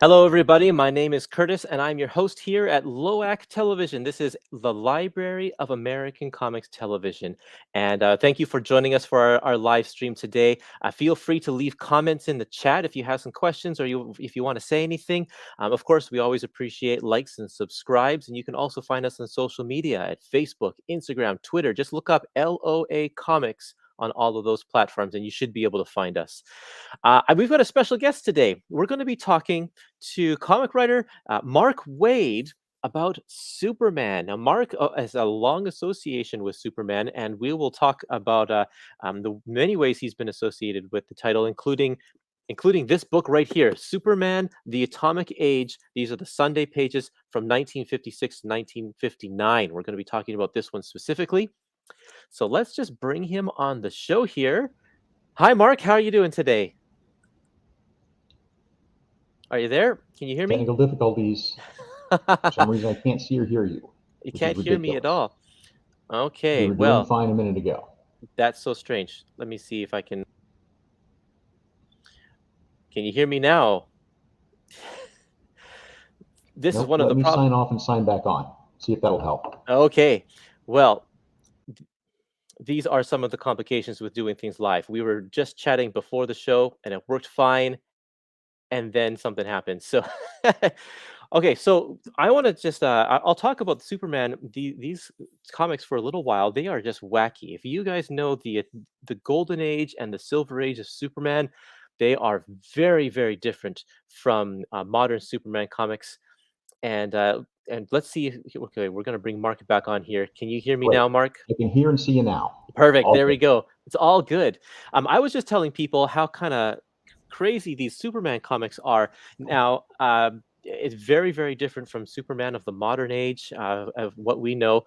Hello, everybody. My name is Kurtis, and I'm your host here at LOAC Television. This is the Library of American Comics Television. And thank you for joining us for our live stream today. Feel free to leave comments in the chat if you have some questions or if you want to say anything. Of course, we always appreciate likes and subscribes. And you can also find us on social media at Facebook, Instagram, Twitter. Just look up LOA Comics on all of those platforms, and you should be able to find us. We've got a special guest today. We're going to be talking to comic writer Mark Waid about Superman. Now, Mark has a long association with Superman, and we will talk about the many ways he's been associated with the title, including this book right here, Superman: The Atomic Age. These are the Sunday pages from 1956 to 1959. We're going to be talking about this one specifically. So let's just bring him on the show here. Hi, Mark. How are you doing today? Are you there? Can you hear me? Technical difficulties. For some reason, I can't see or hear you. You can't hear me at all. Okay, You were well, doing fine a minute ago. That's so strange. Let me see if I can. Can you hear me now? This is one of the problems. Let me sign off and sign back on. See if that'll help. Okay, well, these are some of the complications with doing things live. We were just chatting before the show, and it worked fine, and then something happened. So, okay, so I want to just I'll talk about Superman. These comics for a little while. They are just wacky. If you guys know the Golden Age and the Silver Age of Superman, they are very, very different from modern Superman comics. And let's see. Okay, we're going to bring Mark back on here. Can you hear me now, Mark? I can hear and see you now. Perfect. There we go. It's all good. I was just telling people how kind of crazy these Superman comics are. Now, it's very, very different from Superman of the modern age, of what we know.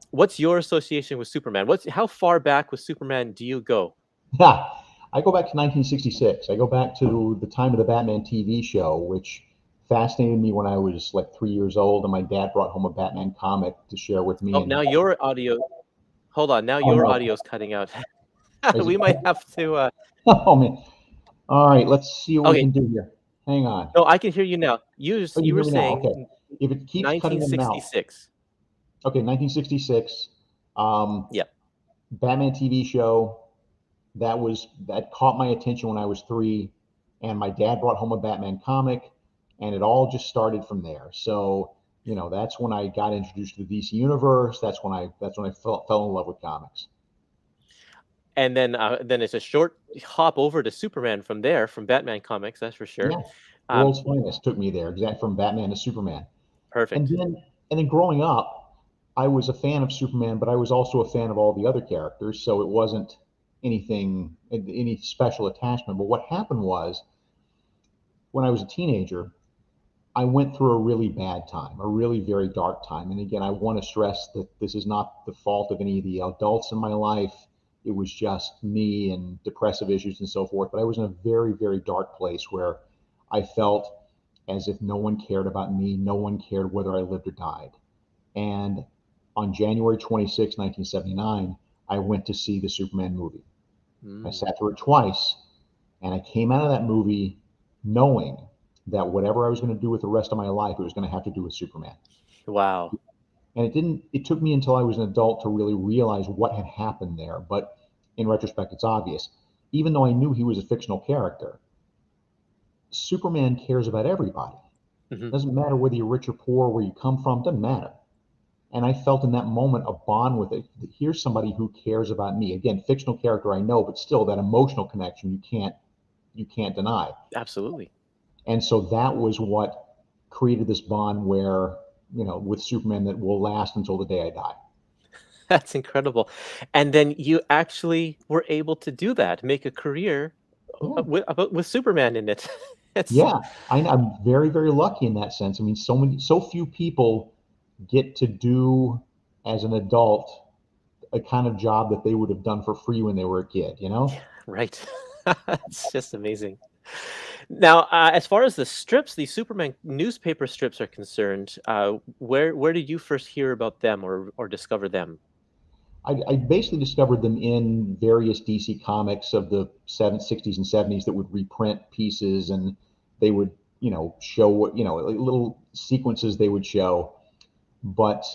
What's your association with Superman? How far back with Superman do you go? Yeah, I go back to 1966. I go back to the time of the Batman TV show, which fascinated me when I was like 3 years old, and my dad brought home a Batman comic to share with me. Oh, now your audio. Hold on. Now your audio's cutting out. We might have to. Oh man! All right, let's see what we can do here. Hang on. No, I can hear you now. You were saying. Okay. If it keeps cutting in and out. 1966. Okay, 1966. Yeah. Batman TV show. That caught my attention when I was 3, and my dad brought home a Batman comic, and it all just started from there. So, that's when I got introduced to the DC universe. That's when I fell in love with comics. And then it's a short hop over to Superman from there, from Batman comics, that's for sure. Yeah. World's Finest took me there, exactly from Batman to Superman. Perfect. And then growing up, I was a fan of Superman, but I was also a fan of all the other characters, so it wasn't any special attachment. But what happened was, when I was a teenager, I went through a really bad time, a really very dark time. And again, I want to stress that this is not the fault of any of the adults in my life. It was just me and depressive issues and so forth. But I was in a very, very dark place where I felt as if no one cared about me. No one cared whether I lived or died. And on January 26, 1979, I went to see the Superman movie. I sat through it twice, and I came out of that movie knowing that whatever I was going to do with the rest of my life, it was going to have to do with Superman. Wow. And it took me until I was an adult to really realize what had happened there. But in retrospect, it's obvious. Even though I knew he was a fictional character, Superman cares about everybody. It doesn't matter whether you're rich or poor, where you come from, doesn't matter. And I felt in that moment a bond with it. Here's somebody who cares about me. Again, fictional character, I know, but still that emotional connection you can't deny. Absolutely. And so that was what created this bond where, with Superman, that will last until the day I die. That's incredible. And then you actually were able to do that, make a career with Superman in it. Yeah, I'm very, very lucky in that sense. I mean, so few people get to do as an adult a kind of job that they would have done for free when they were a kid, Right. It's just amazing. Now, as far as the strips, the Superman newspaper strips are concerned, where did you first hear about them or discover them? I basically discovered them in various DC comics of the 60s and 70s that would reprint pieces, and they would show what, like little sequences they would show. But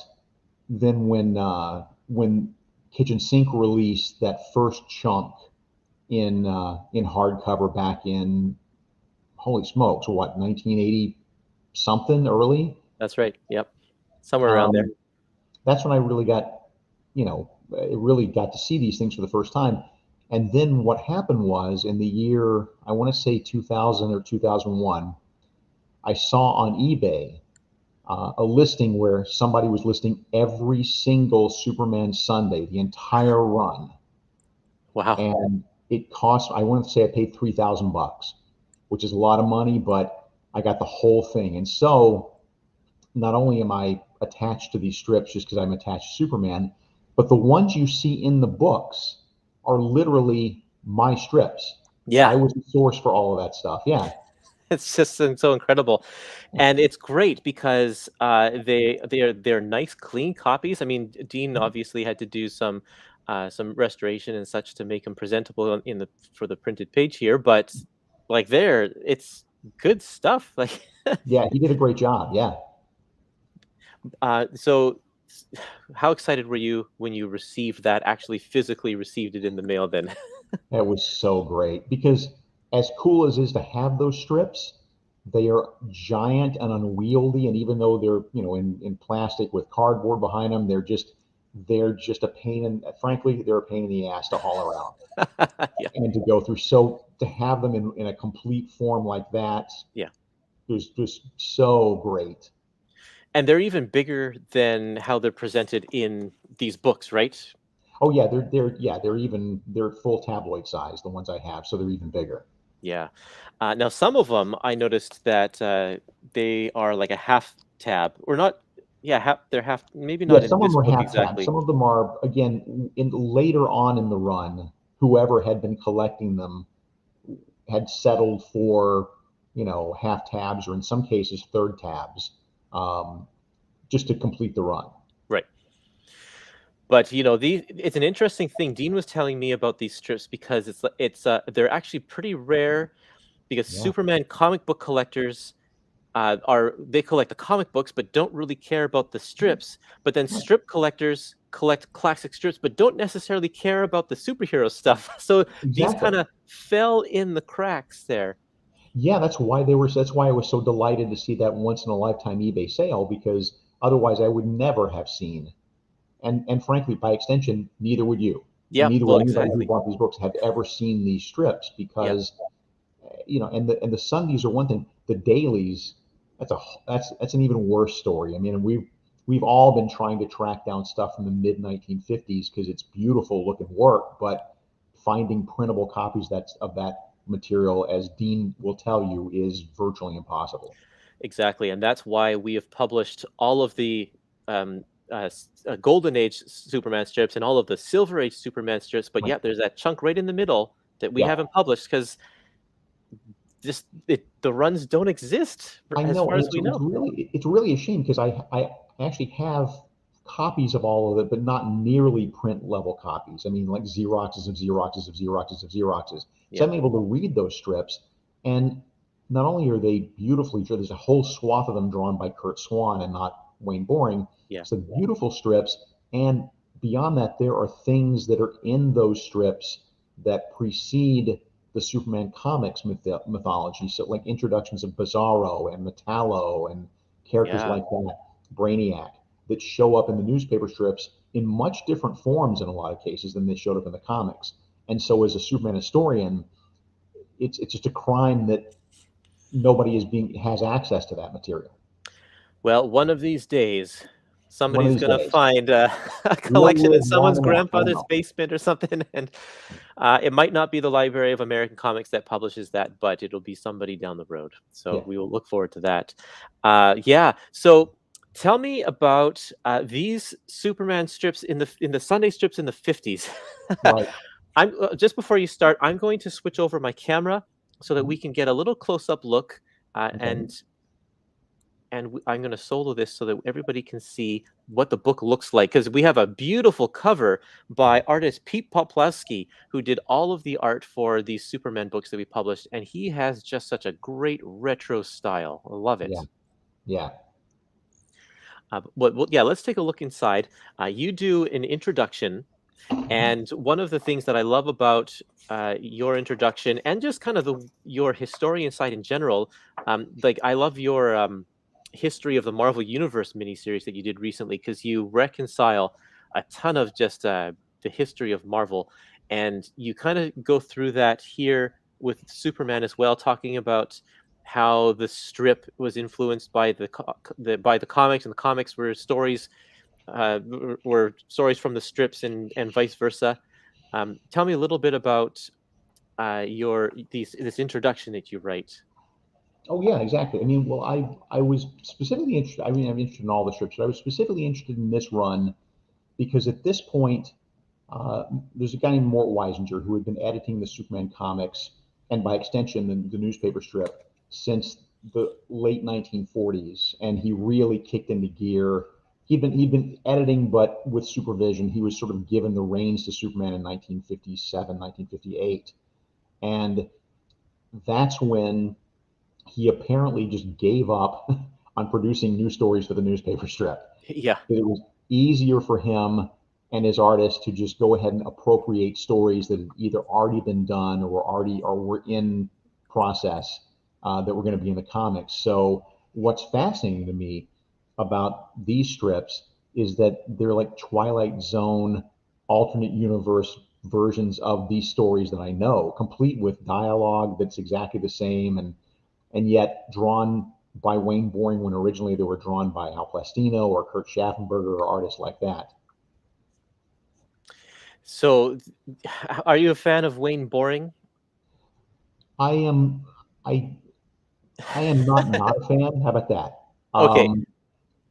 then when Kitchen Sink released that first chunk in hardcover back in, holy smokes, what, 1980 something, early. That's right. Yep. Somewhere around there. Um, that's when I really got, it really got to see these things for the first time. And then what happened was, in the year, I want to say 2000 or 2001, I saw on eBay a listing where somebody was listing every single Superman Sunday, the entire run. Wow. And it cost, I want to say I paid $3,000, which is a lot of money, but I got the whole thing. And so not only am I attached to these strips just because I'm attached to Superman, but the ones you see in the books are literally my strips. Yeah. I was the source for all of that stuff. Yeah. It's just so incredible, Yeah. and it's great because they're nice, clean copies. I mean, Dean obviously had to do some restoration and such to make them presentable in the for the printed page here, but like there, it's good stuff. Like, Yeah, he did a great job. Yeah. so how excited were you when you received that? Actually, physically received it in the mail? Then, That was so great because, as cool as it is to have those strips, they are giant and unwieldy. And even though they're, in plastic with cardboard behind them, they're just a pain. And frankly, they're a pain in the ass to haul around yeah, and to go through. So to have them in a complete form like that yeah. is just so great. And they're even bigger than how they're presented in these books, right? Oh yeah, they're full tabloid size, the ones I have, so they're even bigger. Yeah. Now, some of them I noticed that they are like a half tab, or not. Yeah, they're half. Maybe Yeah, not in some of this them are book half tabs. exactly. Some of them are, again, in later on in the run, whoever had been collecting them had settled for, half tabs, or in some cases third tabs, um, just to complete the run. Right. But it's an interesting thing. Dean was telling me about these strips because they're actually pretty rare because Yeah, Superman comic book collectors they collect the comic books but don't really care about the strips. But then right. strip collectors collect classic strips but don't necessarily care about the superhero stuff. So these Exactly. kind of fell in the cracks there. Yeah, that's why I was so delighted to see that once in a lifetime eBay sale, because otherwise I would never have seen, and frankly, by extension, neither would you, and Yeah, neither well, would anybody who exactly. bought these books have ever seen these strips, Yeah, because and the Sundays are one thing. The dailies, that's an even worse story. I mean, we've all been trying to track down stuff from the mid 1950s because it's beautiful looking work, but finding printable copies of that material, as Dean will tell you, is virtually impossible. exactly. And that's why we have published all of the um, Golden Age Superman strips and all of the Silver Age Superman strips. But Right. yeah, there's that chunk right in the middle that we Yeah, haven't published because the runs don't exist I as know, far and as it's we it's know. really it's really a shame because I actually have copies of all of it, but not nearly print level copies. I mean, like Xeroxes of Xeroxes of Xeroxes of Xeroxes. So Yeah, I'm able to read those strips, and not only are they beautifully drawn, there's a whole swath of them drawn by Kurt Swan and not Wayne Boring. yeah, So beautiful strips, and beyond that, there are things that are in those strips that precede the Superman comics mythology. So, like introductions of Bizarro and Metallo and characters yeah. like that, Brainiac, that show up in the newspaper strips in much different forms in a lot of cases than they showed up in the comics. And so, as a Superman historian, it's just a crime that nobody has access to that material. Well, one of these days, One of somebody's these gonna days, find a we'll collection in live someone's long enough. I grandfather's know. basement or something, and it might not be the Library of American Comics that publishes that, but it'll be somebody down the road. So Yeah. we will look forward to that. Yeah. So tell me about these Superman strips in the Sunday strips in the 50s. Right. I'm just before you start, I'm going to switch over my camera so that Mhm. we can get a little close up look, Okay. and and I'm going to solo this so that everybody can see what the book looks like, because we have a beautiful cover by artist Pete Poplawski, who did all of the art for these Superman books that we published, and he has just such a great retro style. I love Yeah. it. Yeah. Yeah, let's take a look inside. You do an introduction, and one of the things that I love about your introduction and just kind of your historian side in general, like I love your history of the Marvel Universe miniseries that you did recently, because you reconcile a ton of just the history of Marvel, and you kind of go through that here with Superman as well, talking about how the strip was influenced by by the comics, and the comics were stories were stories from the strips, and vice versa. Tell me a little bit about your this introduction that you write. Oh yeah, exactly. I mean, well, I was specifically interested. I mean, I'm interested in all the strips, but I was specifically interested in this run because at this point, uh, there's a guy named Mort Weisinger who had been editing the Superman comics and by extension the newspaper strip since the late 1940s, and he really kicked into gear. He'd been editing, but with supervision. He was sort of given the reins to Superman in 1957, 1958, and that's when he apparently just gave up on producing new stories for the newspaper strip. Yeah, It was easier for him and his artists to just go ahead and appropriate stories that had either already been done or were in process that were going to be in the comics. So what's fascinating to me about these strips is that they're like Twilight Zone alternate universe versions of these stories that I know, complete with dialogue that's exactly the same and yet drawn by Wayne Boring when originally they were drawn by Al Plastino or Kurt Schaffenberger or artists like that. so are you a fan of Wayne Boring? I am I I am not a fan. How about that? Okay, Um,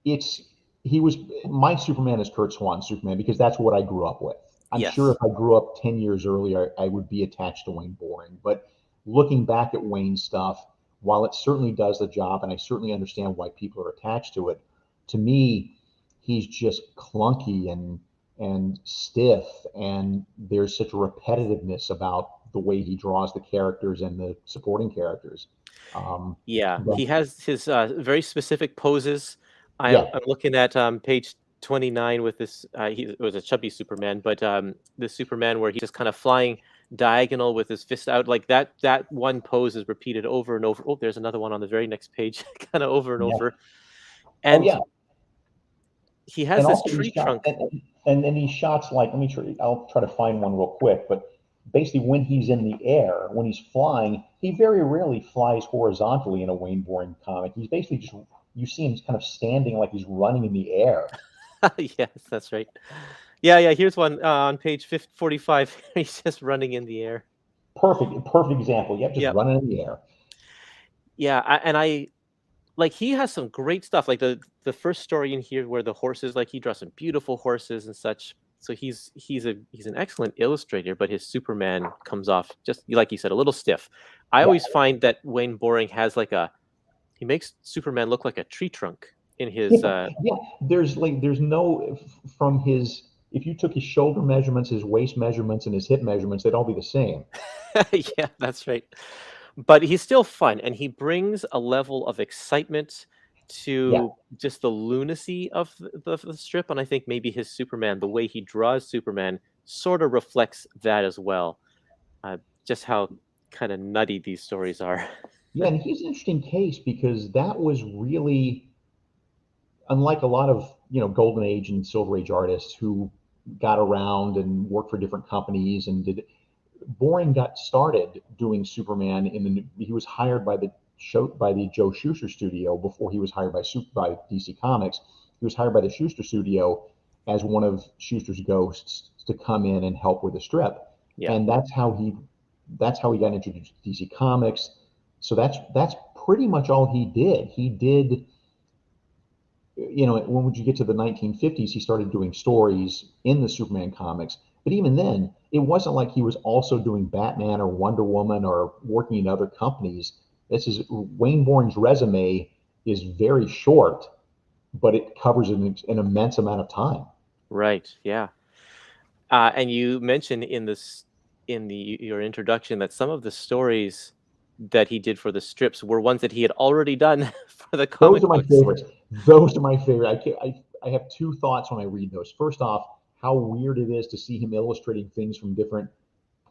it's he was my Superman is Kurt Swan's Superman because that's what I grew up with. I'm sure yes. if I grew up 10 years earlier, I would be attached to Wayne Boring. But looking back at Wayne's stuff, while it certainly does the job, and I certainly understand why people are attached to it, to me, he's just clunky and stiff, and there's such a repetitiveness about the way he draws the characters and the supporting characters. Um, Yeah, but he has his very specific poses. yeah, I'm looking at page 29 with this. It was a chubby Superman, but the Superman where he's just kind of flying diagonal with his fist out, like that. That one pose is repeated over and over. Oh, there's another one on the very next page, kind of over and yeah. over. Oh And yeah, he has and this also tree these shots, trunk. and then these shots like let me try. I'll try to find one real quick, but basically when he's in the air, when he's flying, he very rarely flies horizontally in a Wayne Boring comic. He's basically just you see him kind of standing like he's running in the air. Yes, that's right. Yeah, yeah. Here's one on page 45. He's just running in the air. Perfect example. Yep, just Yep. running in the air. Yeah, and I like he has some great stuff. Like the first story in here where the horses, like he draws some beautiful horses and such. So he's an excellent illustrator, but his Superman comes off just like you said, a little stiff. I Yeah, always find that Wayne Boring has like he makes Superman look like a tree trunk in yeah, his yeah. There's no from his if you took his shoulder measurements, his waist measurements, and his hip measurements, they'd all be the same. yeah, that's right. But he's still fun, and he brings a level of excitement Yeah. to just the lunacy of the strip. And I think maybe his Superman, the way he draws Superman, sort of reflects that as well. Just how kind of nutty these stories are. Yeah, and he's an interesting case because that was really unlike a lot of golden age and silver age artists who got around and worked for different companies and did. Boring got started doing Superman he was hired by the Joe Shuster studio before he was hired by DC Comics. He was hired by the Shuster studio as one of Shuster's ghosts to come in and help with the strip, Yeah. and that's how he got introduced to DC Comics. So that's pretty much all he did. He did, when would you get to the 1950s, he started doing stories in the Superman comics. But even then, it wasn't like he was also doing Batman or Wonder Woman or working in other companies. This is Wayne Bourne's resume is very short, but it covers an immense amount of time. Right. Yeah. And you mentioned in your introduction that some of the stories that he did for the strips were ones that he had already done for the Those comic are my books. favorites. Those are my favorite. I have two thoughts when I read those. First off, how weird it is to see him illustrating things from different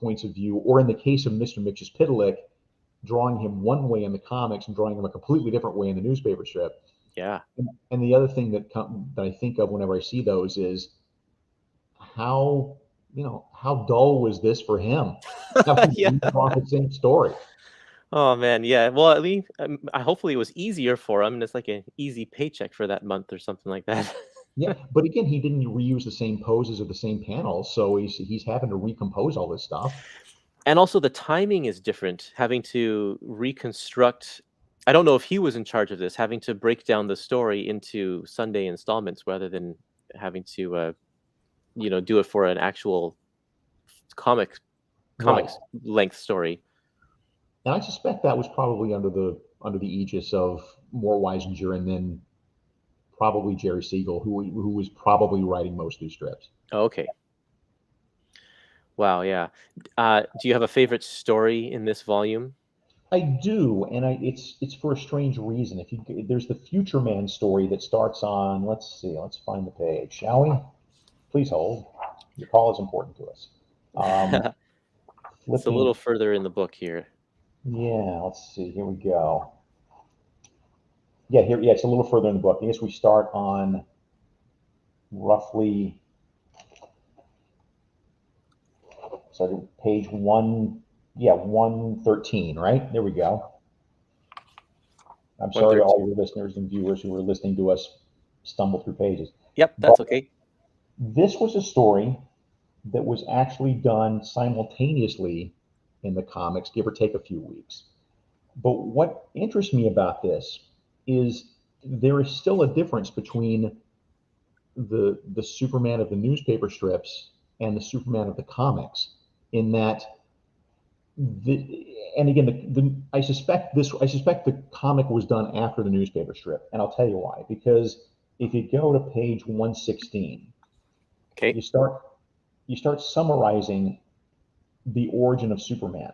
points of view, or in the case of Mr. Mxyzptlk, drawing him one way in the comics and drawing him a completely different way in the newspaper strip. Yeah. And the other thing that I think of whenever I see those is how how dull was this for him? Having to Yeah. redraw the same story. Oh man, yeah. Well, at least hopefully it was easier for him, and it's like an easy paycheck for that month or something like that. Yeah, but again, he didn't reuse the same poses or the same panels, so he's having to recompose all this stuff. And also the timing is different, having to reconstruct. I don't know if he was in charge of this, having to break down the story into Sunday installments rather than having to, do it for an actual comic Right. comics length story. And I suspect that was probably under the aegis of Mort Weisinger and then probably Jerry Siegel, who was probably writing most of these strips. Oh, okay. Wow. Yeah. Do you have a favorite story in this volume? I do, and it's for a strange reason. If you there's the Future Man story that starts on, let's see, let's find the page, shall we? Please hold. Your call is important to us. Um, It's a flipping, little further in the book here. yeah, let's see. Here we go. Yeah, here, yeah, it's a little further in the book. I guess we start on roughly, so page one, yeah, 113, right? There we go. I'm sorry to all 113. your listeners and viewers who are listening to us stumble through pages. Yep, But that's okay. this was a story that was actually done simultaneously in the comics, give or take a few weeks. But what interests me about this is there is still a difference between the Superman of the newspaper strips and the Superman of the comics, in that and again I suspect the comic was done after the newspaper strip, and I'll tell you why. Because if you go to page 116, Okay. you start summarizing the origin of Superman.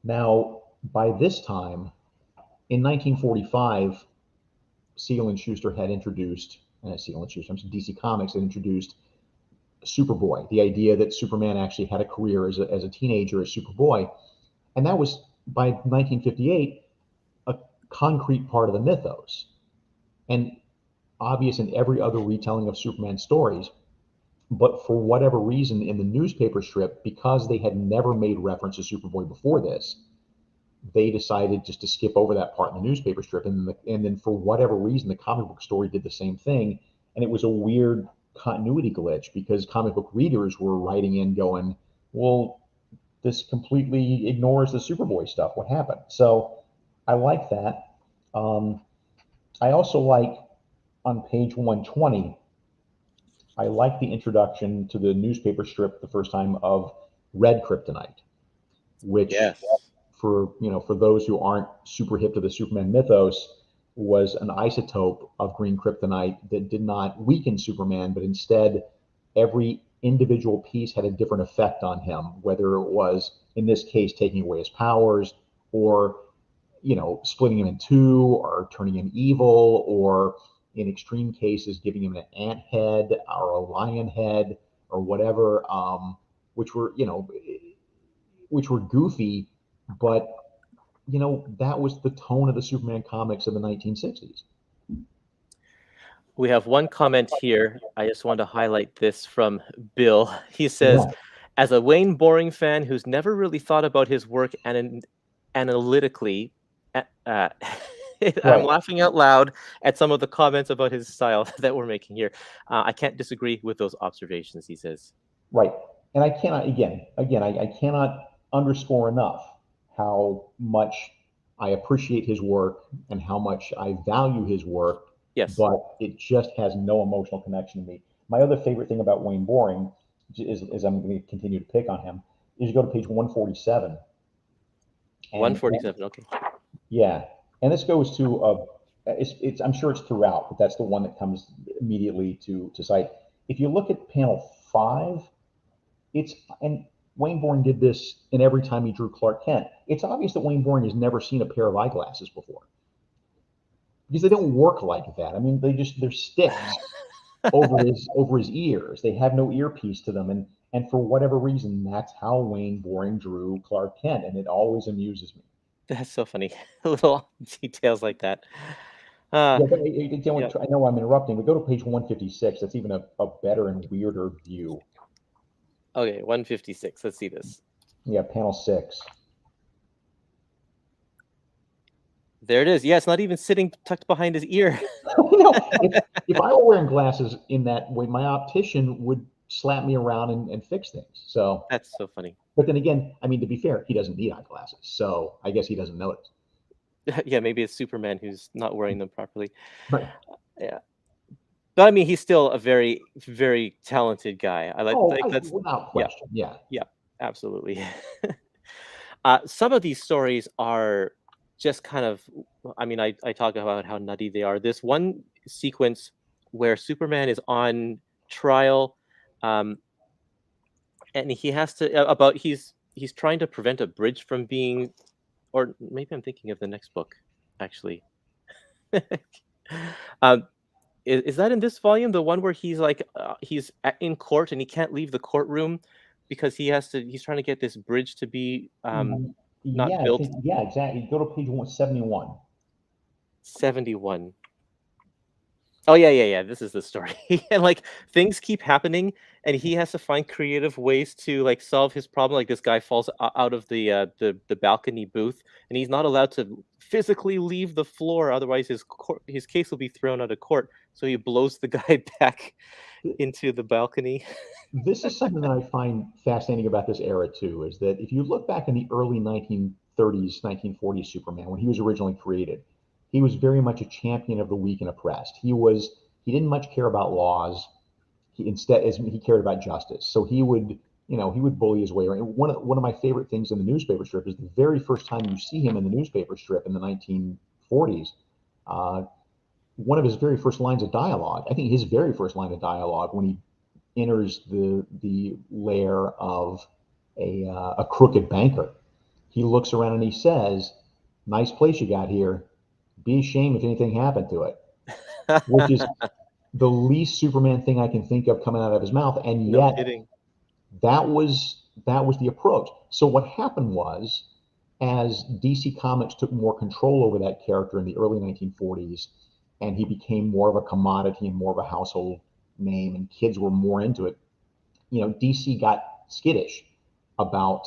Now, by this time, in 1945, Siegel and Schuster had introduced, Siegel and Schuster, DC Comics had introduced Superboy, the idea that Superman actually had a career as a teenager as Superboy. And that was, by 1958, a concrete part of the mythos, and obvious in every other retelling of Superman stories. But for whatever reason, in the newspaper strip, because they had never made reference to Superboy before this, they decided just to skip over that part in the newspaper strip. And then for whatever reason, the comic book story did the same thing. And it was a weird continuity glitch, because comic book readers were writing in going, well, this completely ignores the Superboy stuff. What happened? So I like that. Um, I also like, on page 120, I like the introduction to the newspaper strip the first time of Red Kryptonite, which, Yes. for those who aren't super hip to the Superman mythos, was an isotope of green kryptonite that did not weaken Superman, but instead every individual piece had a different effect on him, whether it was, in this case, taking away his powers, or splitting him in two, or turning him evil, or in extreme cases, giving him an ant head or a lion head or whatever, which were, goofy, but that was the tone of the Superman comics of the 1960s. We have one comment here. I just want to highlight this from Bill. He says, Yeah, as a Wayne Boring fan who's never really thought about his work analytically, uh, I'm right, laughing out loud at some of the comments about his style that we're making here. I can't disagree with those observations, he says. right. And I cannot, I cannot underscore enough how much I appreciate his work and how much I value his work, Yes. but it just has no emotional connection to me. My other favorite thing about Wayne Boring is I'm going to continue to pick on him, is you go to page 147, and 147. Okay. yeah, and this goes to I'm sure it's throughout, but that's the one that comes immediately to sight. If you look at panel 5, and Wayne Boring did this in every time he drew Clark Kent. It's obvious that Wayne Boring has never seen a pair of eyeglasses before, because they don't work like that. I mean, they're sticks over his ears. They have no earpiece to them, and for whatever reason, that's how Wayne Boring drew Clark Kent, and it always amuses me. That's so funny. Little details like that. Uh, Yeah, but yeah. I know I'm interrupting, but go to page 156. That's even a better and weirder view. Okay, 156. Let's see this. Yeah, panel 6. There it is. Yeah, it's not even sitting tucked behind his ear. If I were wearing glasses in that way, my optician would slap me around and fix things. So, That's so funny. but then again, I mean, to be fair, he doesn't need eyeglasses, so I guess he doesn't notice. Yeah, maybe it's Superman who's not wearing them properly. Right. Yeah. But I mean, he's still a very, very talented guy. That's Without yeah, question. Yeah. yeah, absolutely. Some of these stories are just kind of, I mean, I talk about how nutty they are. This one sequence where Superman is on trial, um, and he has to about he's trying to prevent a bridge from being, or maybe I'm thinking of the next book, actually. um, is that in this volume, the one where he's like in court and he can't leave the courtroom because he's trying to get this bridge to be not Yeah, I built? think, yeah, exactly. Go to page 171. 71. Oh yeah. This is the story. And like things keep happening and he has to find creative ways to like solve his problem. Like this guy falls out of the balcony booth and he's not allowed to physically leave the floor, otherwise his case will be thrown out of court. So he blows the guy back into the balcony. This is something that I find fascinating about this era too, is that if you look back in the early 1930s, 1940s Superman, when he was originally created, he was very much a champion of the weak and oppressed. He didn't much care about laws. He cared about justice. So he would bully his way around. One of my favorite things in the newspaper strip is the very first time you see him in the newspaper strip in the 1940s. Uh, One of his very first lines of dialogue, I think his very first line of dialogue, when he enters the lair of a crooked banker. He looks around and he says, "Nice place you got here. Be ashamed if anything happened to it," which is the least Superman thing I can think of coming out of his mouth, and No yet kidding. that was the approach. So what happened was, as DC Comics took more control over that character in the early 1940s, and he became more of a commodity and more of a household name, and kids were more into it, DC got skittish about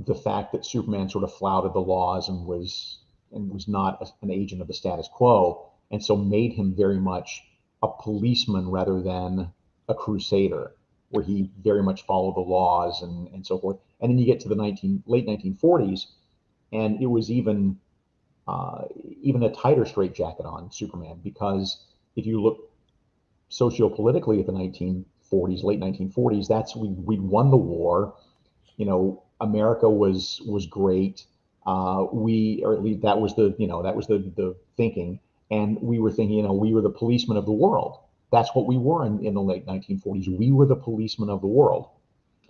the fact that Superman sort of flouted the laws and was not an agent of the status quo, and so made him very much a policeman rather than a crusader, where he very much followed the laws and so forth. And then you get to the late 1940s, and it was even a tighter straitjacket on Superman, because if you look sociopolitically at the 1940s, late 1940s, we'd won the war. America was great. Or at least that was the thinking, and we were thinking, we were the policemen of the world. That's what we were in the late 1940s. We were the policemen of the world,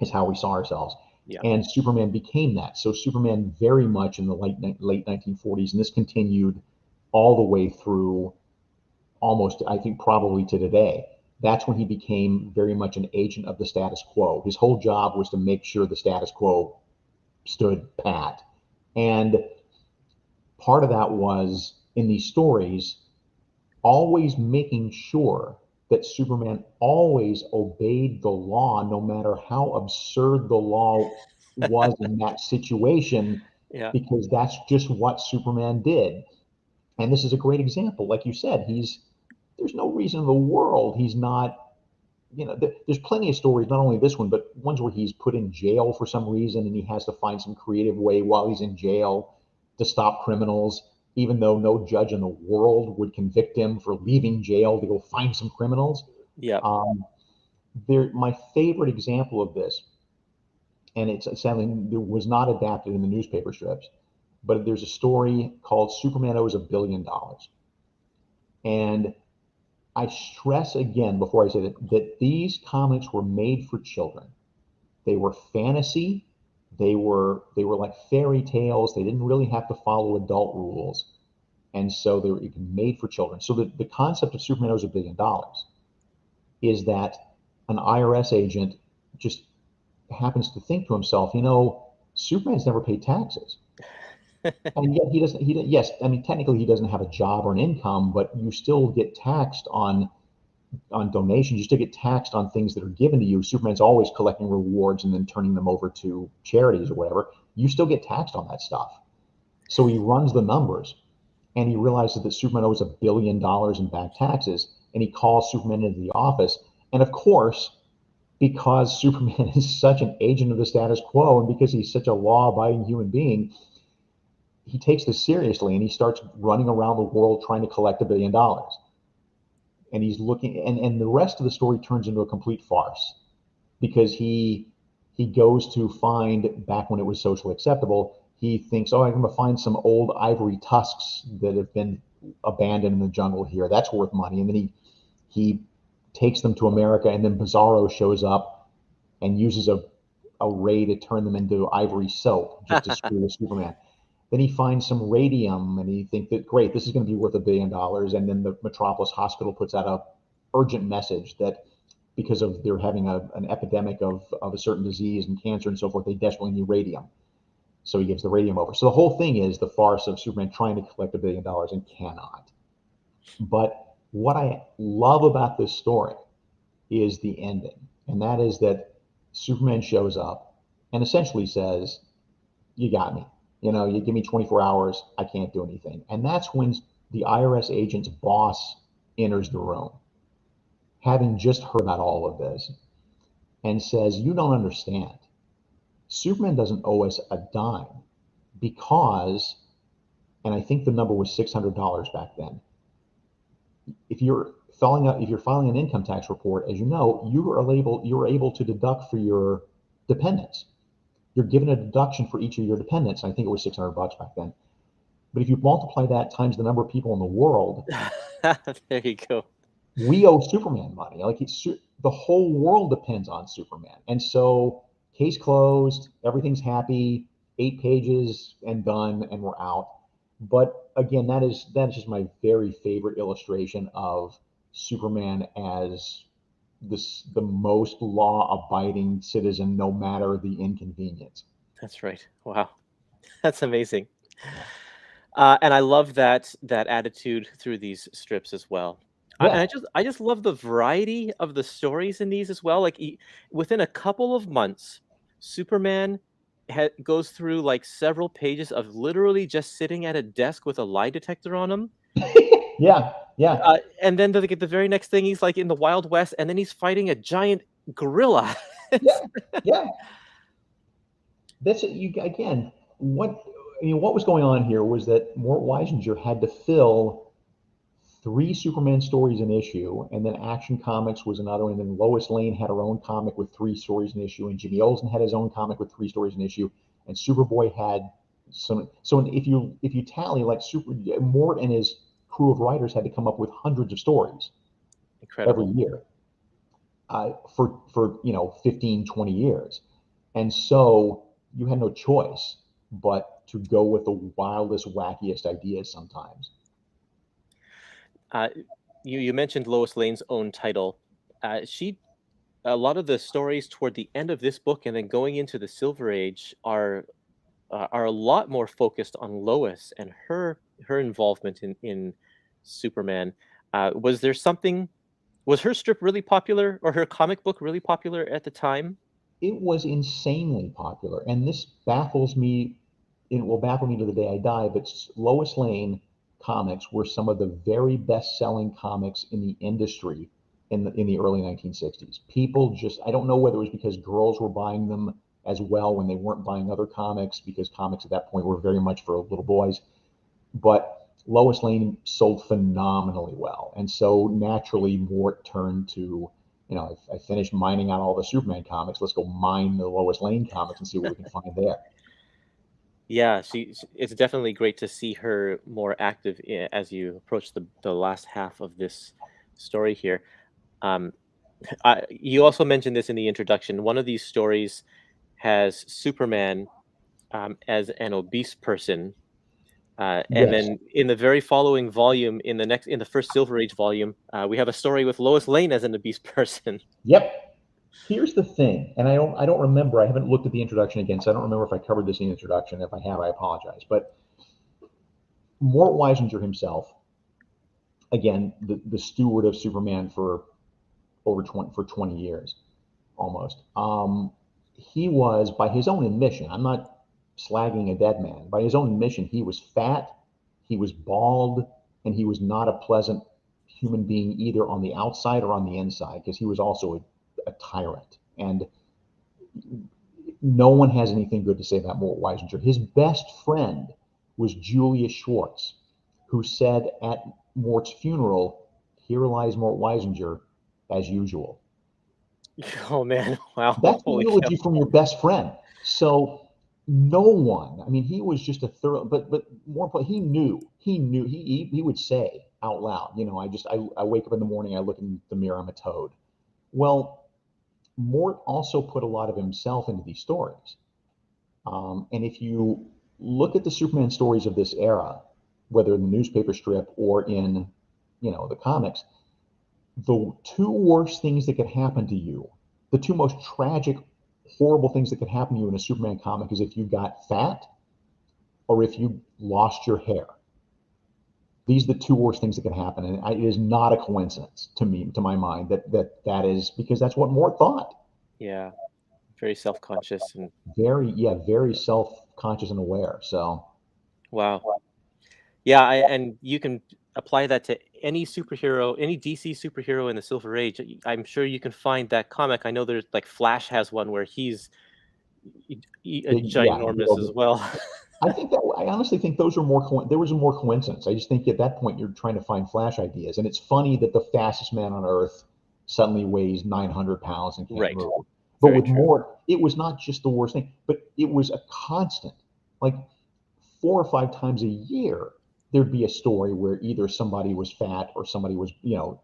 is how we saw ourselves. Yeah. And Superman became that. So Superman very much in the late 1940s, and this continued all the way through almost, I think, probably to today. That's when he became very much an agent of the status quo. His whole job was to make sure the status quo stood pat. And part of that was, in these stories, always making sure that Superman always obeyed the law, no matter how absurd the law was in that situation, Yeah. because that's just what Superman did. And this is a great example. Like you said, there's no reason in the world he's not. There's plenty of stories, not only this one, but ones where he's put in jail for some reason and he has to find some creative way while he's in jail to stop criminals, even though no judge in the world would convict him for leaving jail to go find some criminals. Yeah. Um, my favorite example of this, and it's something that was not adapted in the newspaper strips, but there's a story called Superman Owes $1 billion. And I stress again before I say that these comics were made for children. They were fantasy. They were like fairy tales. They didn't really have to follow adult rules, and so they were made for children. So the concept of Superman owes $1 billion is that an IRS agent just happens to think to himself, Superman's never paid taxes. And yet he doesn't, yes, I mean, technically he doesn't have a job or an income, but you still get taxed on donations. You still get taxed on things that are given to you. Superman's always collecting rewards and then turning them over to charities or whatever. You still get taxed on that stuff. So he runs the numbers and he realizes that Superman owes $1 billion in back taxes. And he calls Superman into the office. And of course, because Superman is such an agent of the status quo and because he's such a law-abiding human being, he takes this seriously and he starts running around the world trying to collect $1 billion. And he's looking, and the rest of the story turns into a complete farce because he goes to find, back when it was socially acceptable, he thinks, oh, I'm going to find some old ivory tusks that have been abandoned in the jungle here. That's worth money. And then he takes them to America, and then Bizarro shows up and uses a ray to turn them into ivory soap just to screw with Superman. Then he finds some radium, and he thinks that, great, this is going to be worth $1 billion. And then the Metropolis Hospital puts out a urgent message that because of they're having an epidemic of a certain disease and cancer and so forth, they desperately need radium. So he gives the radium over. So the whole thing is the farce of Superman trying to collect $1 billion and cannot. But what I love about this story is the ending. And that is that Superman shows up and essentially says, you got me. You give me 24 hours, I can't do anything. And that's when the IRS agent's boss enters the room, having just heard about all of this, and says, you don't understand. Superman doesn't owe us a dime because, and I think the number was $600 back then. If you're filing an income tax report, as you know, you're able to deduct for your dependents. You're given a deduction for each of your dependents. And I think it was $600 back then. But if you multiply that times the number of people in the world, there you go. We owe Superman money. Like the whole world depends on Superman. And so case closed, everything's happy, 8 pages and done, and we're out. But again, that is just my very favorite illustration of Superman as the most law-abiding citizen, no matter the inconvenience. That's right. Wow, that's amazing. And I love that attitude through these strips as well. And Yeah, I just love the variety of the stories in these as well. Like within a couple of months, Superman goes through like several pages of literally just sitting at a desk with a lie detector on him. yeah, yeah, And then the very next thing, he's like in the Wild West, and then he's fighting a giant gorilla. yeah, yeah. That's you again. What was going on here was that Mort Weisinger had to fill 3 Superman stories an issue, and then Action Comics was another, and then Lois Lane had her own comic with 3 stories an issue, and Jimmy Olsen had his own comic with 3 stories an issue, and Superboy had some. So if you tally, like, Mort and his crew of writers had to come up with hundreds of stories every Incredible. year for 15, 20 years, and so you had no choice but to go with the wildest, wackiest ideas sometimes. Uh, you mentioned Lois Lane's own title. A lot of the stories toward the end of this book and then going into the Silver Age are a lot more focused on Lois and her involvement in Superman. Was there something? Was her strip really popular, or her comic book really popular at the time? It was insanely popular, and this baffles me. It will baffle me to the day I die. But Lois Lane comics were some of the very best-selling comics in the industry in the early 1960s. People just, I don't know whether it was because girls were buying them as well when they weren't buying other comics, because comics at that point were very much for little boys. But Lois Lane sold phenomenally well, and so naturally Mort turned to, I finished mining out all the Superman comics. Let's go mine the Lois Lane comics and see what we can find there. Yeah, it's definitely great to see her more active as you approach the last half of this story here. Um, you also mentioned this in the introduction. One of these stories has Superman as an obese person, and Yes. then in the very following volume, in the first Silver Age volume, we have a story with Lois Lane as an obese person. Yep. Here's the thing, and I don't remember. I haven't looked at the introduction again, so I don't remember if I covered this in the introduction. If I have, I apologize. But Mort Weisinger himself, again, the steward of Superman for over 20 years almost. He was, by his own admission, I'm not slagging a dead man. By his own admission, he was fat, he was bald, and he was not a pleasant human being either on the outside or on the inside because he was also a tyrant. And no one has anything good to say about Mort Weisinger. His best friend was Julius Schwartz, who said at Mort's funeral, "Here lies Mort Weisinger, as usual." Oh man, wow, That's the holy cow! eulogy from your best friend. So no one, I mean, he was just a thorough, but more importantly, he would say out loud, I wake up in the morning, I look in the mirror, I'm a toad. Well, Mort also put a lot of himself into these stories. And if you look at the Superman stories of this era, whether in the newspaper strip or in, the comics, the two worst things that could happen to you, the two most tragic, horrible things that could happen to you in a Superman comic is if you got fat or if you lost your hair. These are the two worst things that could happen, and it is not a coincidence to me, to my mind, that is because that's what Mort thought. Yeah, very self-conscious and Very, yeah, very self-conscious and aware. So, wow. Yeah, and you can apply that to any superhero, any DC superhero in the Silver Age. I'm sure you can find that comic. I know there's like Flash has one where he's big, yeah. ginormous as well. I honestly think those are more. There was a more coincidence. I just think at that point you're trying to find Flash ideas, and it's funny that the fastest man on Earth suddenly weighs 900 pounds and can't Right. move. But Very with true. Mort, it was not just the worst thing, but it was a constant. Like 4 or 5 times a year, there'd be a story where either somebody was fat or somebody was,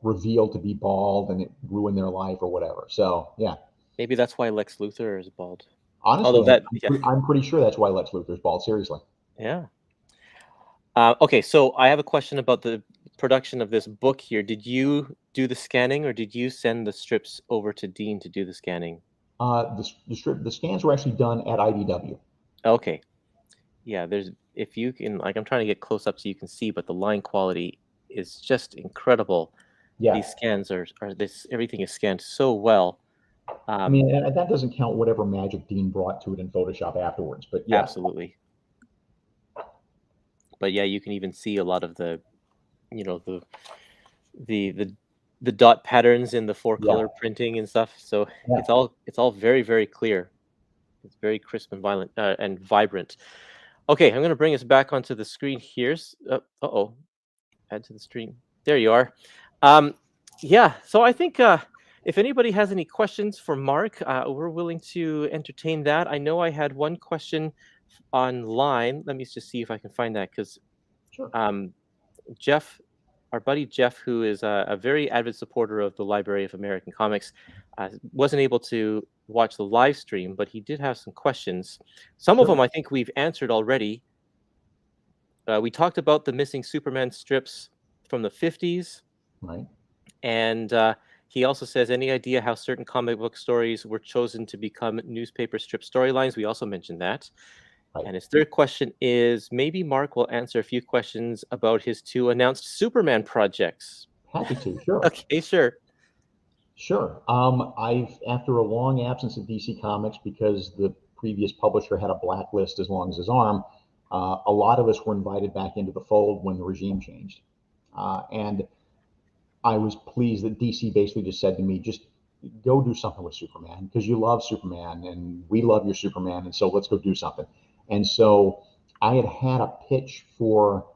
revealed to be bald, and it ruined their life or whatever. So yeah, Maybe that's why Lex Luthor is bald. Although honestly, that, yeah, I'm pretty sure that's why Lex Luthor's bald. Seriously. yeah. Okay, so I have a question about the production of this book here. Did you do the scanning, or did you send the strips over to Dean to do the scanning? The scans were actually done at IDW. Okay, yeah. There's if you can like I'm trying to get close up so you can see, but the line quality is just incredible. Yeah. These scans are this everything is scanned so well. I mean, Um, and that doesn't count whatever magic Dean brought to it in Photoshop afterwards. But yeah, Absolutely. But yeah, you can even see a lot of the you know the the the dot patterns in the four yeah, color printing and stuff. So yeah, it's all very very clear. It's very crisp and violent and vibrant. Okay, I'm gonna bring us back onto the screen here. Oh, add to the stream. There you are. Um, yeah. So I think if anybody has any questions for Mark, we're willing to entertain that. I know I had one question online. Let me just see if I can find that because sure. um, Jeff, our buddy Jeff, who is a very avid supporter of the Library of American Comics, wasn't able to watch the live stream, but he did have some questions. Some of them Sure. I think we've answered already. We talked about the missing Superman strips from the 50s, Right. and he also says, any idea how certain comic book stories were chosen to become newspaper strip storylines? We also mentioned that. Right. And his third question is maybe Mark will answer a few questions about his two announced Superman projects. Happy to. Sure. Okay, sure. Sure. I've after a long absence of DC Comics because the previous publisher had a blacklist as long as his arm. A lot of us were invited back into the fold when the regime changed, and I was pleased that DC basically just said to me, just go do something with Superman because you love Superman and we love your Superman. And so let's go do something. And so I had a pitch for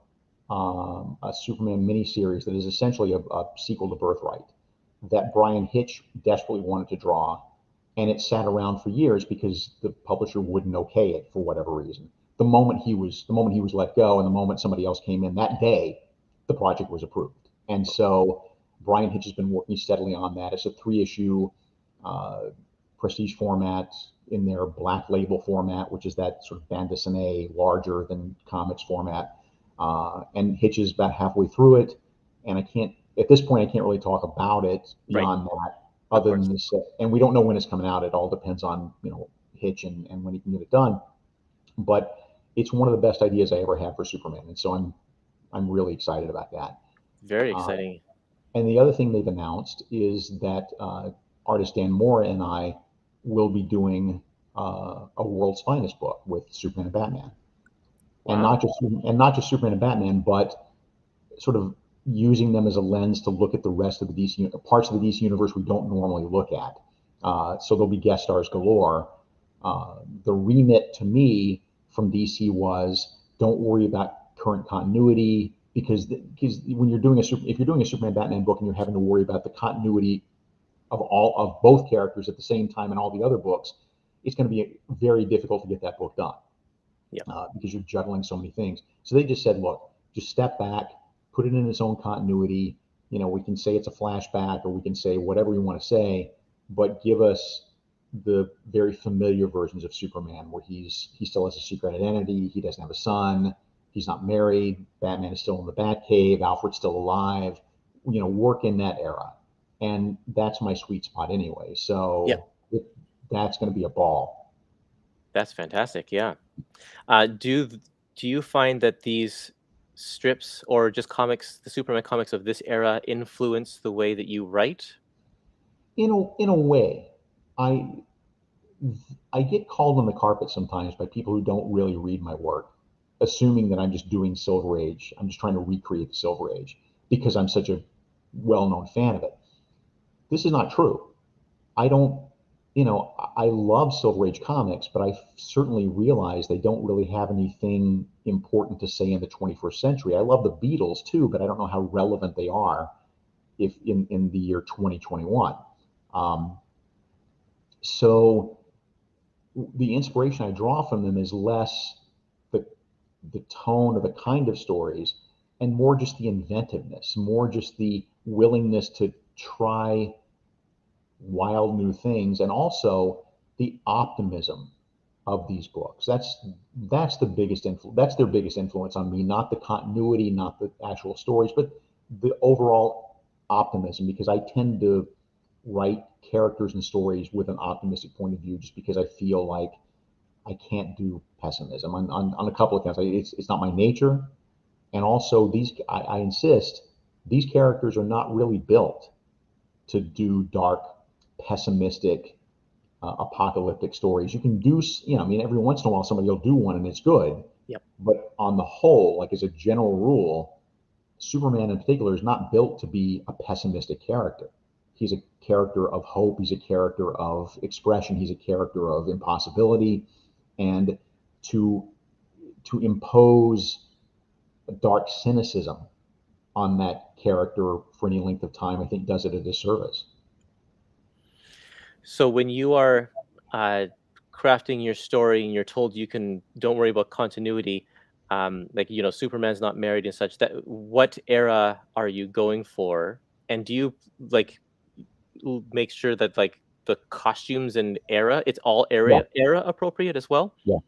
a Superman miniseries that is essentially a sequel to Birthright that Brian Hitch desperately wanted to draw. And it sat around for years because the publisher wouldn't okay it for whatever reason. the moment he was let go and the moment somebody else came in that day, the project was approved. And so Brian Hitch has been working steadily on that. It's a 3-issue prestige format in their black label format, which is that sort of bande dessinée, larger than comics format. And Hitch is about halfway through it. And at this point, I can't really talk about it beyond that, other than this. And we don't know when it's coming out. It all depends on, Hitch and when he can get it done. But it's one of the best ideas I ever had for Superman. And so I'm really excited about that. Very exciting. And the other thing they've announced is that artist Dan Mora and I will be doing a World's Finest book with Superman and Batman. Wow. And not just Superman and Batman, but sort of using them as a lens to look at the rest of the DC parts of the DC universe we don't normally look at. So there'll be guest stars galore. The remit to me from DC was, don't worry about current continuity, because when you're doing if you're doing a Superman Batman book and you're having to worry about the continuity of both characters at the same time in all the other books, it's going to be very difficult to get that book done. Yeah. Because you're juggling so many things. So they just said, look, just step back, put it in its own continuity. We can say it's a flashback, or we can say whatever we want to say, but give us the very familiar versions of Superman, where he still has a secret identity, he doesn't have a son, he's not married, Batman is still in the Batcave, Alfred's still alive. Work in that era, and that's my sweet spot anyway. So that's going to be a ball. That's fantastic. Yeah. Do you find that these strips or just comics, the Superman comics of this era, influence the way that you write? In a way, I get called on the carpet sometimes by people who don't really read my work, assuming that I'm just doing Silver Age. I'm just trying to recreate the Silver Age because I'm such a well-known fan of it. This is not true. I don't, I love Silver Age comics, but I certainly realize they don't really have anything important to say in the 21st century. I love the Beatles too, but I don't know how relevant they are if in the year 2021. So the inspiration I draw from them is less the tone or the kind of stories, and more just the inventiveness, more just the willingness to try wild new things, and also the optimism of these books. That's the biggest influence. That's their biggest influence on me, not the continuity, not the actual stories, but the overall optimism, because I tend to write characters and stories with an optimistic point of view, just because I feel like I can't do pessimism on a couple of counts. It's not my nature. And also I insist, these characters are not really built to do dark, pessimistic, apocalyptic stories. You can do, every once in a while somebody will do one and it's good. Yep. But on the whole, like as a general rule, Superman in particular is not built to be a pessimistic character. He's a character of hope. He's a character of expression. He's a character of impossibility. And to impose a dark cynicism on that character for any length of time, I think does it a disservice. So when you are crafting your story and you're told don't worry about continuity, Superman's not married and such, that what era are you going for? And do you make sure that the costumes and era, it's all era appropriate as well? Yeah.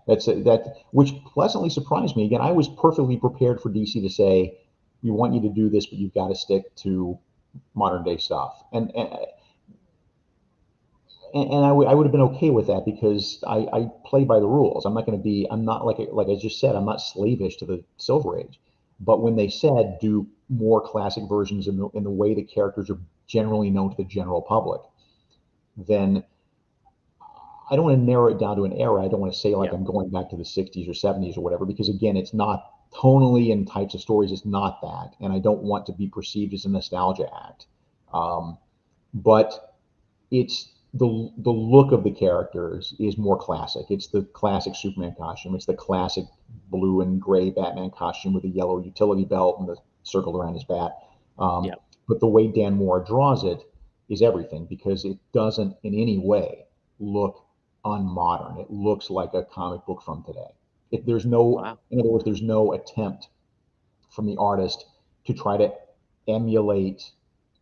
That which pleasantly surprised me. Again, I was perfectly prepared for DC to say, we want you to do this, but you've got to stick to modern day stuff. And I would have been okay with that, because I play by the rules. I'm not like I just said, I'm not slavish to the Silver Age. But when they said do more classic versions in the way the characters are generally known to the general public, then I don't want to narrow it down to an era. I don't want to say I'm going back to the 60s or 70s or whatever, because again, it's not tonally and types of stories. It's not that. And I don't want to be perceived as a nostalgia act. But it's the look of the characters is more classic. It's the classic Superman costume. It's the classic blue and gray Batman costume with the yellow utility belt and the circle around his bat. But the way Dan Mora draws it is everything, because it doesn't in any way look unmodern. It looks like a comic book from today. If there's no, Wow. in other words, there's no attempt from the artist to try to emulate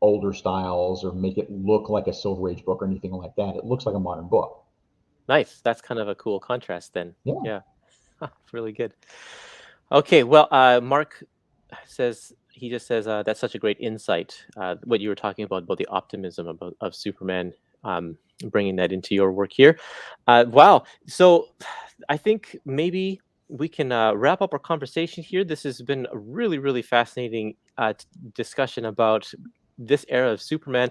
older styles or make it look like a Silver Age book or anything like that. It looks like a modern book. Nice. That's kind of a cool contrast then. Yeah. Yeah. Really good. Okay, well, Mark says he just says that's such a great insight. What you were talking about the optimism of Superman, bringing that into your work here. Wow. So, I think maybe we can wrap up our conversation here. This has been a really, really fascinating discussion about this era of Superman.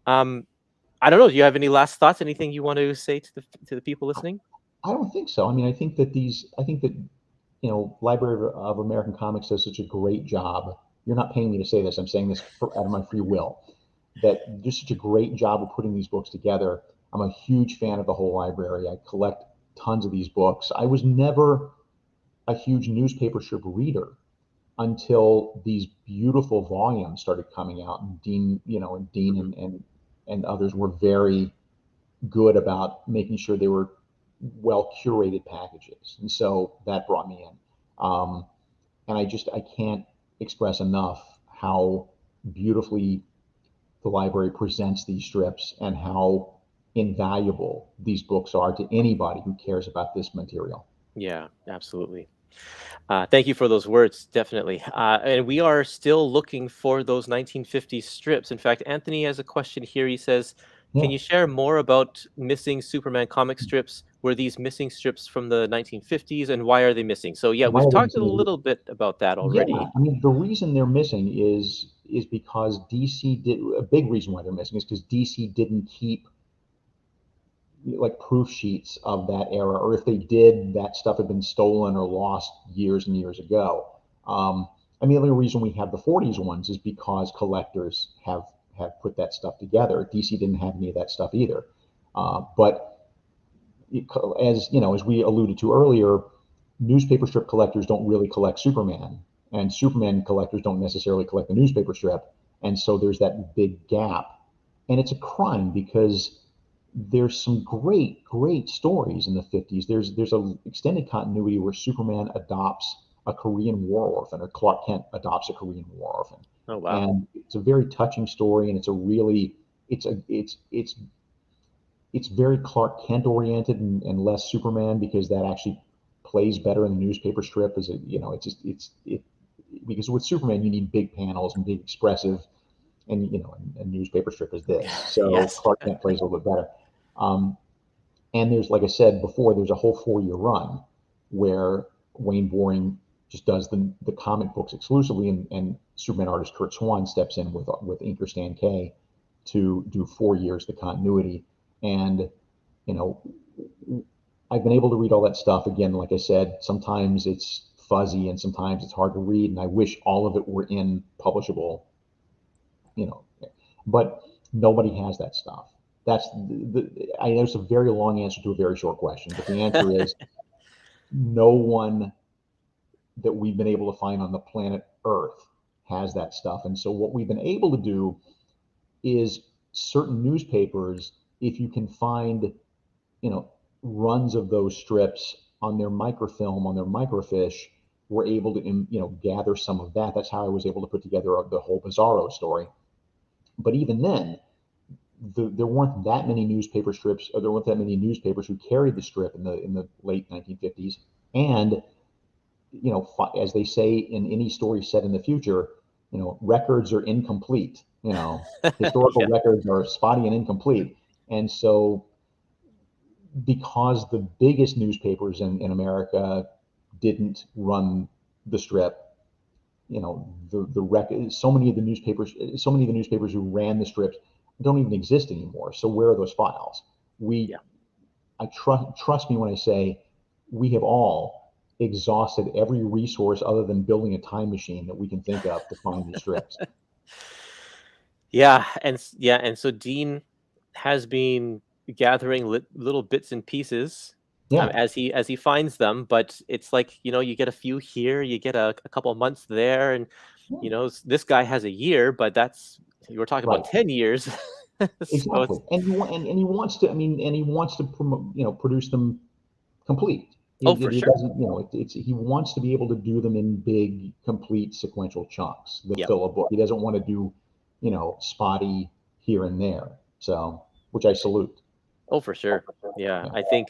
Um, I don't know. Do you have any last thoughts? Anything you want to say to the people listening? I don't think so. I mean, I think that, Library of American Comics does such a great job. You're not paying me to say this. I'm saying this out of my free will. That do such a great job of putting these books together. I'm a huge fan of the whole library. I collect tons of these books. I was never a huge newspaper strip reader until these beautiful volumes started coming out, and Dean Hmm. and others were very good about making sure they were well curated packages, and so that brought me in. And I can't express enough how beautifully the library presents these strips and how invaluable these books are to anybody who cares about this material. Yeah, absolutely. Thank you for those words, definitely. And we are still looking for those 1950s strips. In fact, Anthony has a question here. He says, "Can Yeah. you share more about missing Superman comic strips? Were these missing strips from the 1950s, and why are they missing?" So, yeah, Why we've are they talked a missing? little bit about that Yeah, already. I mean, the reason they're missing is because DC did a big reason why they're missing is because DC didn't keep like proof sheets of that era, or if they did, that stuff had been stolen or lost years and years ago. I mean, the only reason we have the '40s ones is because collectors have put that stuff together. DC didn't have any of that stuff either. But as you know, as we alluded to earlier, newspaper strip collectors don't really collect Superman, and Superman collectors don't necessarily collect the newspaper strip, and so there's that big gap, and it's a crime because there's some great stories in the '50s. There's a extended continuity where Superman adopts a Korean war orphan, or Clark Kent adopts a Korean war orphan, Oh, wow. and it's a very touching story, and it's very Clark Kent oriented and less Superman because that actually plays better in the newspaper strip. As it's just it because with Superman you need big panels and big expressive, and a newspaper strip is this. So Yes. Clark Kent plays a little bit better. Um, and there's, like I said before, there's a whole 4-year run where Wayne Boring just does the comic books exclusively, and Superman artist Kurt Swan steps in with inker Stan K to do 4 years the continuity. And you know, I've been able to read all that stuff again. Like I said, sometimes it's fuzzy and sometimes it's hard to read, and I wish all of it were in publishable, you know, but nobody has that stuff. That's I know it's a very long answer to a very short question, but the answer is no one that we've been able to find on the planet Earth has that stuff. And so what we've been able to do is certain newspapers, if you can find, you know, runs of those strips on their microfilm, on their microfiche, we're able to, gather some of that. That's how I was able to put together the whole Bizarro story. But even then, there weren't that many newspaper strips, or there weren't that many newspapers who carried the strip in the late 1950s. And as they say in any story set in the future, records are incomplete. Historical Yeah. records are spotty and incomplete. And so, because the biggest newspapers in America didn't run the strip, the record, so many of the newspapers who ran the strips don't even exist anymore. So where are those files? We Yeah. I trust me when I say we have all exhausted every resource other than building a time machine that we can think of to find these strips. Yeah, and so Dean has been gathering little bits and pieces, Yeah. as he finds them, but it's like, you get a few here, you get a couple of months there, and Yeah. this guy has a year, but that's you were talking about Right. 10 years. So Exactly. it's And he wants to. I mean, and he wants to promote, produce them complete. Oh, for It sure. doesn't, he wants to be able to do them in big, complete sequential chunks that Yeah. fill a book. He doesn't want to do, spotty here and there. So, which I salute. Oh, for sure. Yeah, Yeah. I think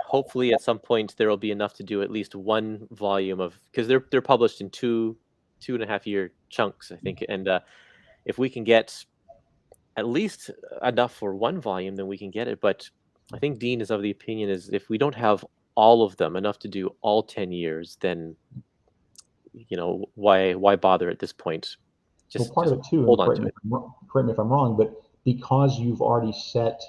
hopefully at some point there will be enough to do at least one volume of, because they're published in 2.5 year chunks, I think, and if we can get at least enough for one volume, then we can get it. But I think Dean is of the opinion is if we don't have all of them enough to do all 10 years, then why bother at this point? Well, Just part just of it too, hold and on to it. correct me if I'm wrong, but because you've already set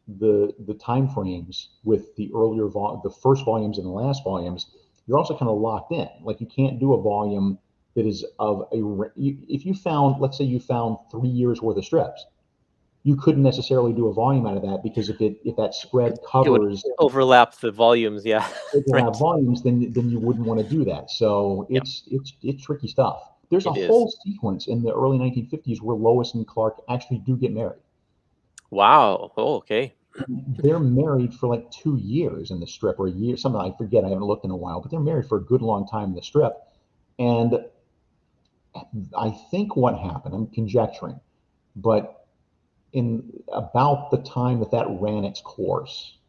the time frames with the first volumes and the last volumes, you're also kind of locked in. Like you can't do a volume that is of if you found, let's say you found 3 years worth of strips, you couldn't necessarily do a volume out of that, because if that spread It would covers overlap the volumes, yeah. overlap Right. volumes, then you wouldn't want to do that. So Yeah, it's tricky stuff. There's a it is. whole sequence in the early 1950s where Lois and Clark actually do get married. Wow. Oh, okay. They're married for like 2 years in the strip, or a year, something I forget. I haven't looked in a while, but they're married for a good long time in the strip. And I think what happened, I'm conjecturing, but in about the time that ran its course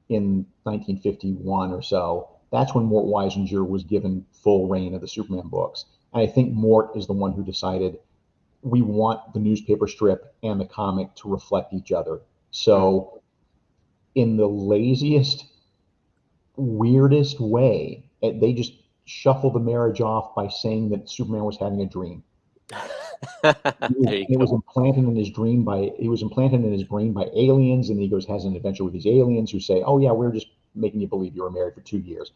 in 1951 or so, that's when Mort Weisinger was given full reign of the Superman books. And I think Mort is the one who decided we want the newspaper strip and the comic to reflect each other. Mm. So, in the laziest, weirdest way, they just shuffled the marriage off by saying that Superman was having a dream. There you It go. was implanted in his dream by It was implanted in his brain by aliens, and he goes has an adventure with these aliens who say, "Oh yeah, we're just making you believe you were married for 2 years."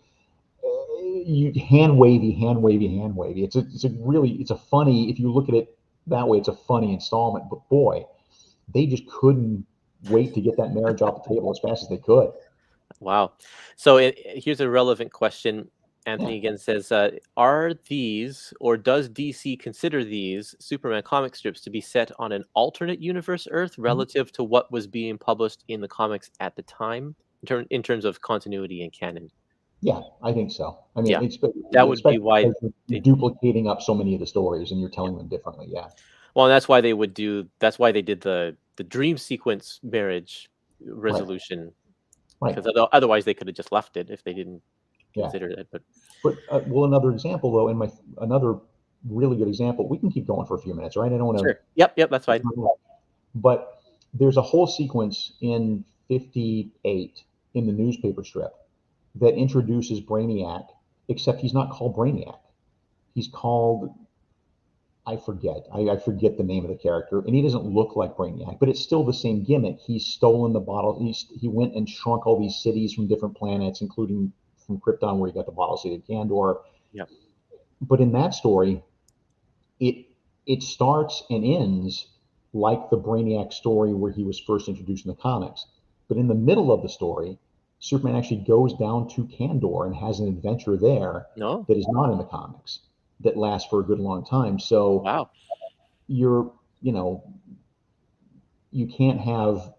You hand wavy, hand wavy, hand wavy. It's a funny, if you look at it that way, it's a funny installment. But boy, they just couldn't wait to get that marriage off the table as fast as they could. Wow. So here's a relevant question. Yeah. Anthony again says, are these, or does DC consider these Superman comic strips to be set on an alternate universe Earth relative to what was being published in the comics at the time, in terms of continuity and canon? Yeah, I think so. I mean, Yeah, that would be especially why because you're they. duplicating up so many of the stories and you're Yeah. telling them differently. Yeah. Well, that's why they would do. That's why they did the dream sequence marriage Right. resolution, Right. because otherwise they could have just left it if they didn't Yeah. consider that. But But well, another example though, another really good example. We can keep going for a few minutes, right? I don't want sure. Yep. Yep. That's fine. to. But there's a whole sequence in 58 in the newspaper strip that introduces Brainiac, except he's not called Brainiac. He's called, I forget the name of the character, and he doesn't look like Brainiac, but it's still the same gimmick. He's stolen the bottle. He went and shrunk all these cities from different planets, including from Krypton, where he got the bottle city of Kandor. Yep. But in that story, it it starts and ends like the Brainiac story where he was first introduced in the comics. But in the middle of the story, Superman actually goes down to Kandor and has an adventure there No. that is not in the comics, that lasts for a good long time. So Wow. you're, you know, you can't have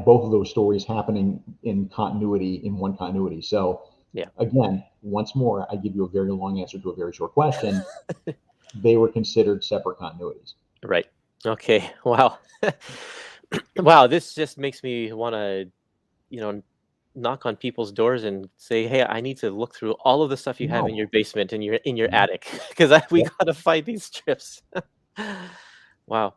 both of those stories happening in one continuity. So Yeah. again, once more, I give you a very long answer to a very short question. They were considered separate continuities. Right. Okay. Wow. Wow. This just makes me want to, you know, knock on people's doors and say, "Hey, I need to look through all of the stuff you have in No. your basement and your Mhm. attic because we Yep. gotta find these strips." Wow.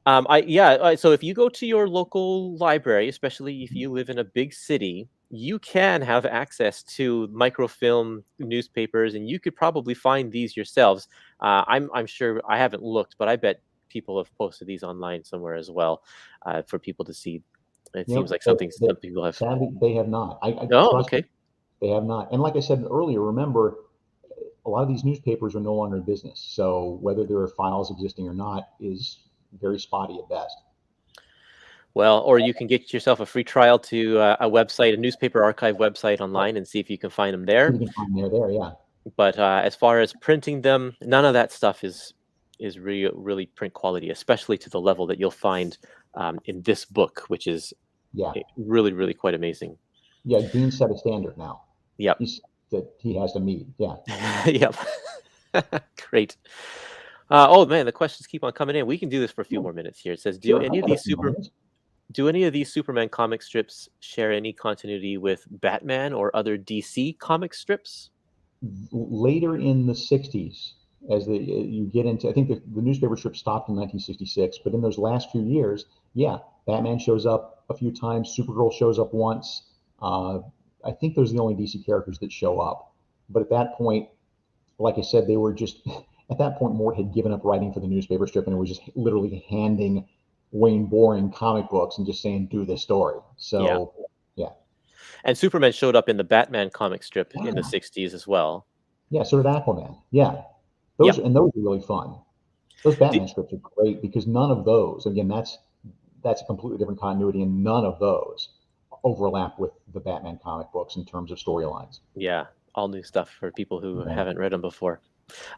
I yeah. So if you go to your local library, especially if you live in a big city, you can have access to microfilm newspapers, and you could probably find these yourselves. I'm sure I haven't looked, but I bet people have posted these online somewhere as well, for people to see. It seems Yep. like something some people have. Sadly, they have not. I Oh, trust me, okay. they have not. And like I said earlier, remember, a lot of these newspapers are no longer in business. So whether there are files existing or not is very spotty at best. Well, or you can get yourself a free trial to a website, a newspaper archive website Right. online, and see if you can find them See there. if you can find there. Yeah. But as far as printing them, none of that stuff is really print quality, especially to the level that you'll find in this book, which is Yeah. really quite amazing. Yeah, Dean set a standard now. Yep. He's that he has to meet. Yeah. Yep. Great. Oh man, the questions keep on coming in. We can do this for a few Yeah, more minutes here. It says, sure. I got a few moments. do any of these Superman comic strips share any continuity with Batman or other DC comic strips? Later in the 60s, as you get into, I think the newspaper strip stopped in 1966, but in those last few years, yeah, Batman shows up a few times, Supergirl shows up once. Uh, I think those are the only DC characters that show up. But at that point, like I said, they were just, at that point, Mort had given up writing for the newspaper strip and it was just literally handing Wayne Boring comic books and just saying, do this story. Yeah. So, yeah. And Superman showed up in the Batman comic strip in the Yeah. 60s as well. Yeah, so did Aquaman. Yeah. Yeah. Those are really fun. Those Batman strips are great because none of those, again, that's a completely different continuity, and none of those overlap with the Batman comic books in terms of storylines. Yeah. All new stuff for people who Yeah. haven't read them before.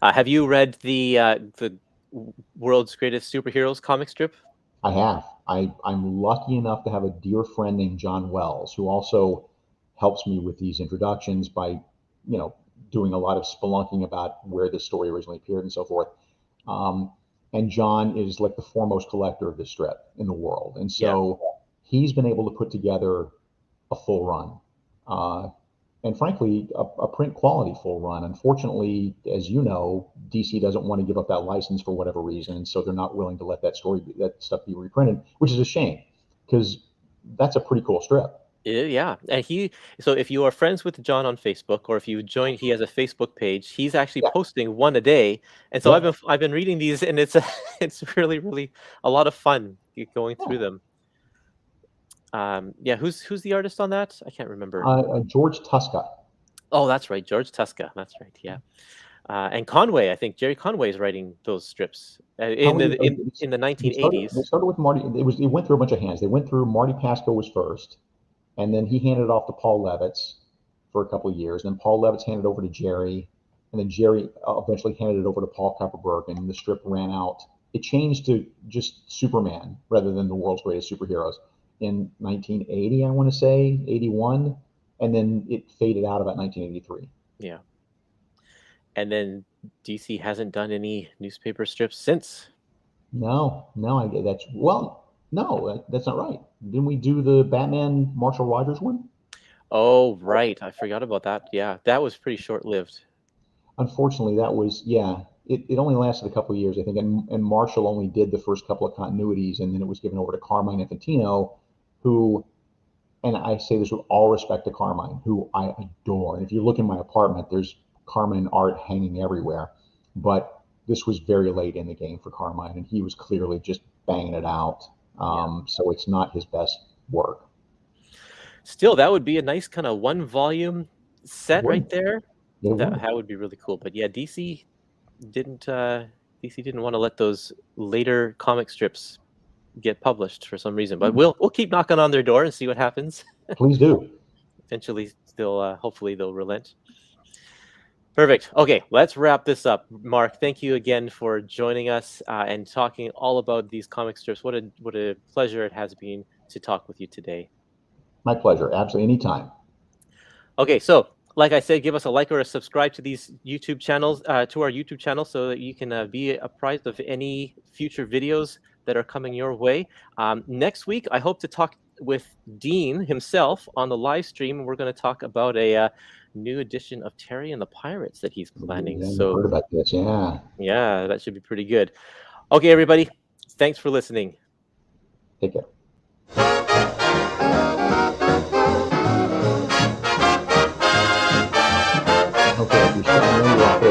Have you read the world's greatest superheroes comic strip? I have. I'm lucky enough to have a dear friend named John Wells who also helps me with these introductions by, doing a lot of spelunking about where this story originally appeared and so forth. Um, and John is like the foremost collector of this strip in the world, and so he's been able to put together a full run. And frankly, a print quality full run. Unfortunately, as you know, DC doesn't want to give up that license for whatever reason, and so they're not willing to let that stuff be reprinted, which is a shame because that's a pretty cool strip. Yeah, and so if you are friends with John on Facebook, or if you join, he has a Facebook page. He's actually Yeah, posting one a day, and so yeah, I've been reading these, and it's it's really a lot of fun going yeah. through them. Yeah, who's the artist on that? I can't remember. George Tuska. Oh, that's right, George Tuska. That's right. Yeah, and Conway. I think Jerry Conway is writing those strips How many? in the They 1980s. started with Marty. It went through a bunch of hands. They went through Marty Pasco was first, and then he handed it off to Paul Levitz for a couple of years. And then Paul Levitz handed it over to Jerry, and then Jerry eventually handed it over to Paul Kupperberg, and the strip ran out. It changed to just Superman rather than the world's greatest superheroes in 1980, I want to say 81, and then it faded out about 1983. Yeah, and then DC hasn't done any newspaper strips since. No, I get that's well, no, that's not right. Didn't we do the Batman Marshall Rogers one? Oh, right. I forgot about that. Yeah, that was pretty short-lived. Unfortunately, that was, yeah. It only lasted a couple of years, I think, and Marshall only did the first couple of continuities, and then it was given over to Carmine Infantino, who, and I say this with all respect to Carmine, who I adore. And if you look in my apartment, there's Carmine art hanging everywhere. But this was very late in the game for Carmine, and he was clearly just banging it out. So it's not his best work. Still, that would be a nice kind of one volume set right there. It would. That would be really cool. But yeah, didn't DC didn't want to let those later comic strips get published for some reason. But we'll keep knocking on their door and see what happens. Please do. Eventually, they'll hopefully they'll relent. Perfect. Okay, let's wrap this up. Mark, thank you again for joining us and talking all about these comic strips. What a pleasure it has been to talk with you today. My pleasure. Absolutely. Anytime. Okay, so like I said, give us a like or a subscribe to these YouTube channels, to our YouTube channel, so that you can be apprised of any future videos that are coming your way. Next week, I hope to talk with Dean himself on the live stream. We're going to talk about a new edition of Terry and the Pirates that he's planning. Yeah, So heard about this. yeah, that should be pretty good. Okay, everybody, thanks for listening. Take care. Okay, you're starting to off there.